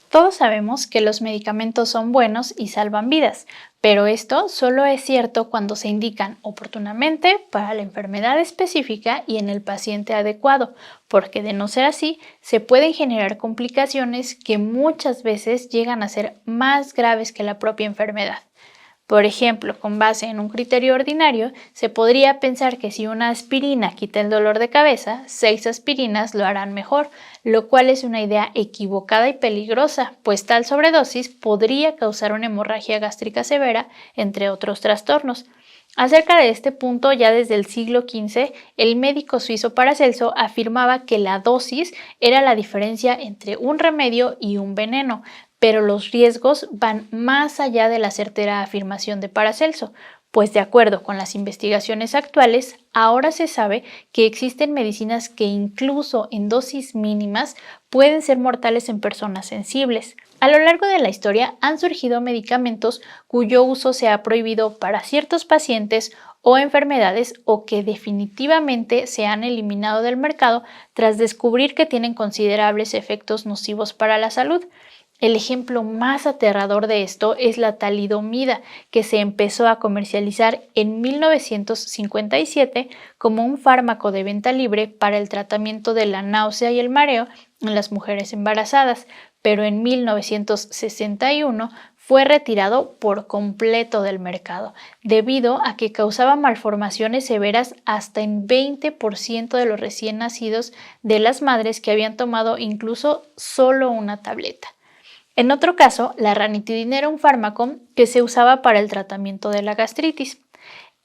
Todos sabemos que los medicamentos son buenos y salvan vidas, pero esto solo es cierto cuando se indican oportunamente para la enfermedad específica y en el paciente adecuado, porque de no ser así, se pueden generar complicaciones que muchas veces llegan a ser más graves que la propia enfermedad. Por ejemplo, con base en un criterio ordinario, se podría pensar que si una aspirina quita el dolor de cabeza, 6 aspirinas lo harán mejor, lo cual es una idea equivocada y peligrosa, pues tal sobredosis podría causar una hemorragia gástrica severa, entre otros trastornos. Acerca de este punto, ya desde el siglo XV, el médico suizo Paracelso afirmaba que la dosis era la diferencia entre un remedio y un veneno, pero los riesgos van más allá de la certera afirmación de Paracelso, pues de acuerdo con las investigaciones actuales, ahora se sabe que existen medicinas que incluso en dosis mínimas pueden ser mortales en personas sensibles. A lo largo de la historia han surgido medicamentos cuyo uso se ha prohibido para ciertos pacientes o enfermedades o que definitivamente se han eliminado del mercado tras descubrir que tienen considerables efectos nocivos para la salud. El ejemplo más aterrador de esto es la talidomida, que se empezó a comercializar en 1957 como un fármaco de venta libre para el tratamiento de la náusea y el mareo en las mujeres embarazadas, pero en 1961 fue retirado por completo del mercado, debido a que causaba malformaciones severas hasta en 20% de los recién nacidos de las madres que habían tomado incluso solo una tableta. En otro caso, la ranitidina era un fármaco que se usaba para el tratamiento de la gastritis.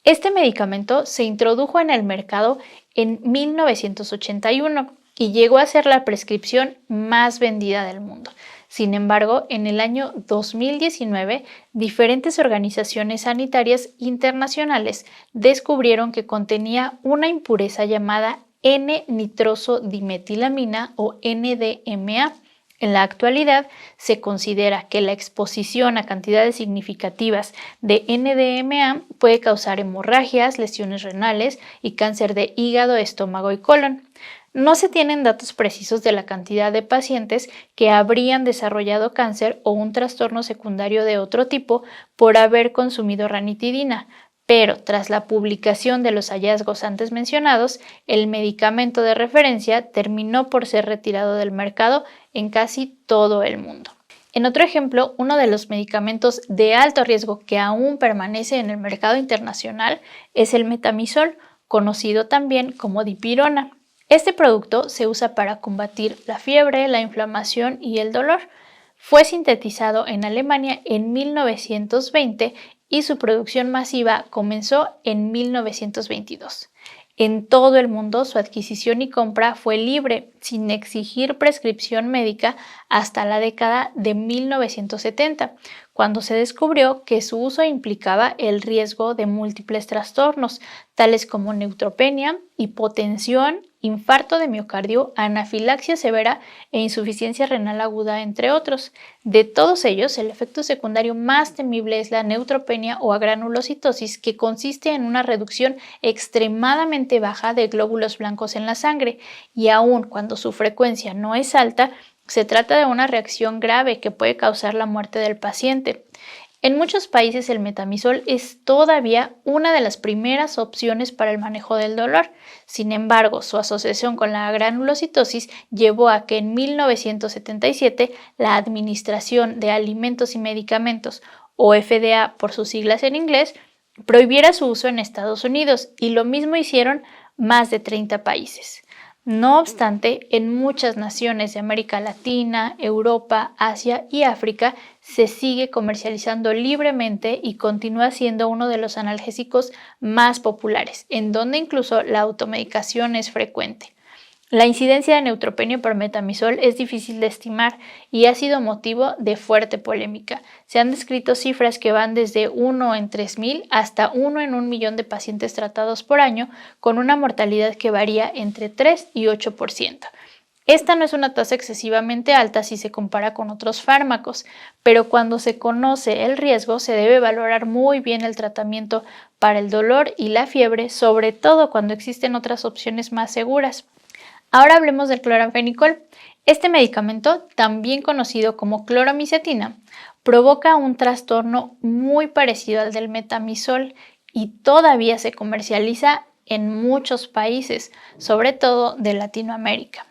Este medicamento se introdujo en el mercado en 1981 y llegó a ser la prescripción más vendida del mundo. Sin embargo, en el año 2019, diferentes organizaciones sanitarias internacionales descubrieron que contenía una impureza llamada N-nitrosodimetilamina o NDMA. En la actualidad, se considera que la exposición a cantidades significativas de NDMA puede causar hemorragias, lesiones renales y cáncer de hígado, estómago y colon. No se tienen datos precisos de la cantidad de pacientes que habrían desarrollado cáncer o un trastorno secundario de otro tipo por haber consumido ranitidina, pero tras la publicación de los hallazgos antes mencionados, el medicamento de referencia terminó por ser retirado del mercado en casi todo el mundo. En otro ejemplo, uno de los medicamentos de alto riesgo que aún permanece en el mercado internacional es el metamizol, conocido también como dipirona. Este producto se usa para combatir la fiebre, la inflamación y el dolor. Fue sintetizado en Alemania en 1920 y su producción masiva comenzó en 1922. En todo el mundo su adquisición y compra fue libre, sin exigir prescripción médica hasta la década de 1970, cuando se descubrió que su uso implicaba el riesgo de múltiples trastornos, tales como neutropenia, hipotensión, infarto de miocardio, anafilaxia severa e insuficiencia renal aguda, entre otros. De todos ellos, el efecto secundario más temible es la neutropenia o agranulocitosis, que consiste en una reducción extremadamente baja de glóbulos blancos en la sangre, y aun cuando su frecuencia no es alta, se trata de una reacción grave que puede causar la muerte del paciente. En muchos países el metamizol es todavía una de las primeras opciones para el manejo del dolor. Sin embargo, su asociación con la granulocitosis llevó a que en 1977 la Administración de Alimentos y Medicamentos, o FDA por sus siglas en inglés, prohibiera su uso en Estados Unidos, y lo mismo hicieron más de 30 países. No obstante, en muchas naciones de América Latina, Europa, Asia y África se sigue comercializando libremente y continúa siendo uno de los analgésicos más populares, en donde incluso la automedicación es frecuente. La incidencia de neutropenia por metamizol es difícil de estimar y ha sido motivo de fuerte polémica. Se han descrito cifras que van desde 1 en 3,000 hasta 1 en 1 millón de pacientes tratados por año, con una mortalidad que varía entre 3 y 8%. Esta no es una tasa excesivamente alta si se compara con otros fármacos, pero cuando se conoce el riesgo se debe valorar muy bien el tratamiento para el dolor y la fiebre, sobre todo cuando existen otras opciones más seguras. Ahora hablemos del cloranfenicol. Este medicamento, también conocido como cloramicetina, provoca un trastorno muy parecido al del metamizol y todavía se comercializa en muchos países, sobre todo de Latinoamérica.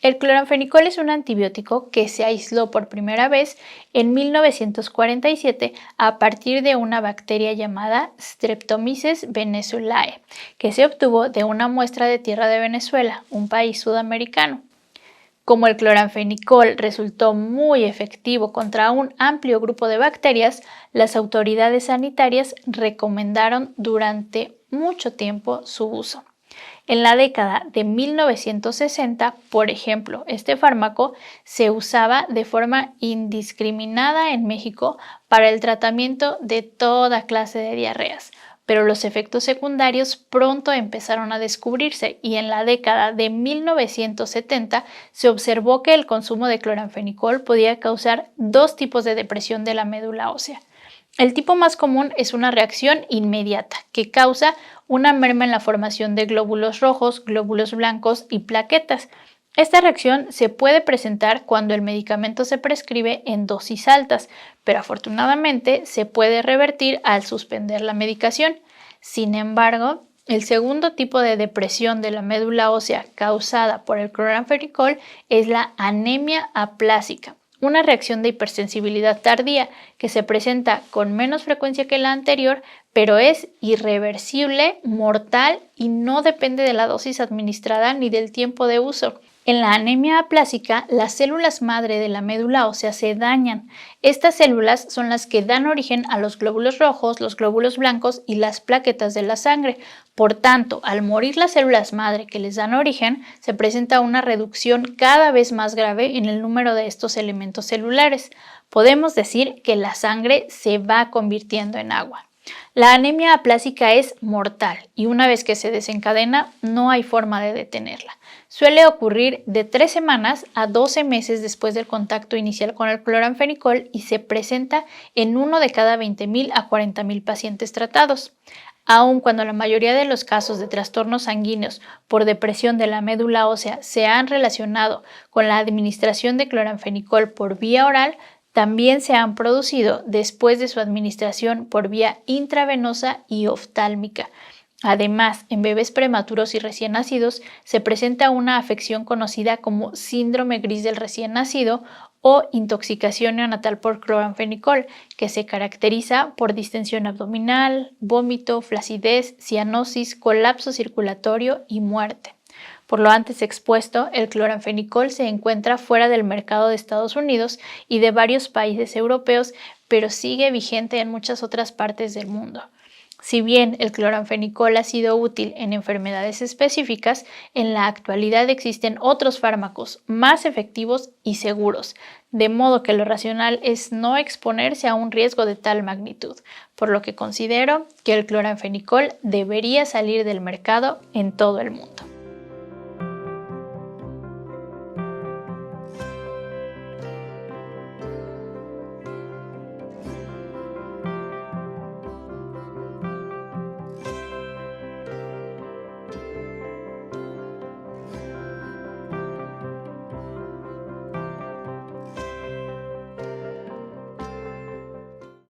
El cloranfenicol es un antibiótico que se aisló por primera vez en 1947 a partir de una bacteria llamada Streptomyces venezuelae, que se obtuvo de una muestra de tierra de Venezuela, un país sudamericano. Como el cloranfenicol resultó muy efectivo contra un amplio grupo de bacterias, las autoridades sanitarias recomendaron durante mucho tiempo su uso. En la década de 1960, por ejemplo, este fármaco se usaba de forma indiscriminada en México para el tratamiento de toda clase de diarreas, pero los efectos secundarios pronto empezaron a descubrirse y en la década de 1970 se observó que el consumo de cloranfenicol podía causar dos tipos de depresión de la médula ósea. El tipo más común es una reacción inmediata que causa una merma en la formación de glóbulos rojos, glóbulos blancos y plaquetas. Esta reacción se puede presentar cuando el medicamento se prescribe en dosis altas, pero afortunadamente se puede revertir al suspender la medicación. Sin embargo, el segundo tipo de depresión de la médula ósea causada por el cloranfenicol es la anemia aplásica, una reacción de hipersensibilidad tardía que se presenta con menos frecuencia que la anterior, pero es irreversible, mortal y no depende de la dosis administrada ni del tiempo de uso. En la anemia aplásica, las células madre de la médula ósea se dañan. Estas células son las que dan origen a los glóbulos rojos, los glóbulos blancos y las plaquetas de la sangre. Por tanto, al morir las células madre que les dan origen, se presenta una reducción cada vez más grave en el número de estos elementos celulares. Podemos decir que la sangre se va convirtiendo en agua. La anemia aplásica es mortal y una vez que se desencadena no hay forma de detenerla. Suele ocurrir de 3 semanas a 12 meses después del contacto inicial con el cloranfenicol y se presenta en uno de cada 20.000 a 40.000 pacientes tratados. Aun cuando la mayoría de los casos de trastornos sanguíneos por depresión de la médula ósea se han relacionado con la administración de cloranfenicol por vía oral, también se han producido después de su administración por vía intravenosa y oftálmica. Además, en bebés prematuros y recién nacidos se presenta una afección conocida como síndrome gris del recién nacido o intoxicación neonatal por cloranfenicol, que se caracteriza por distensión abdominal, vómito, flacidez, cianosis, colapso circulatorio y muerte. Por lo antes expuesto, el cloranfenicol se encuentra fuera del mercado de Estados Unidos y de varios países europeos, pero sigue vigente en muchas otras partes del mundo. Si bien el cloranfenicol ha sido útil en enfermedades específicas, en la actualidad existen otros fármacos más efectivos y seguros, de modo que lo racional es no exponerse a un riesgo de tal magnitud, por lo que considero que el cloranfenicol debería salir del mercado en todo el mundo.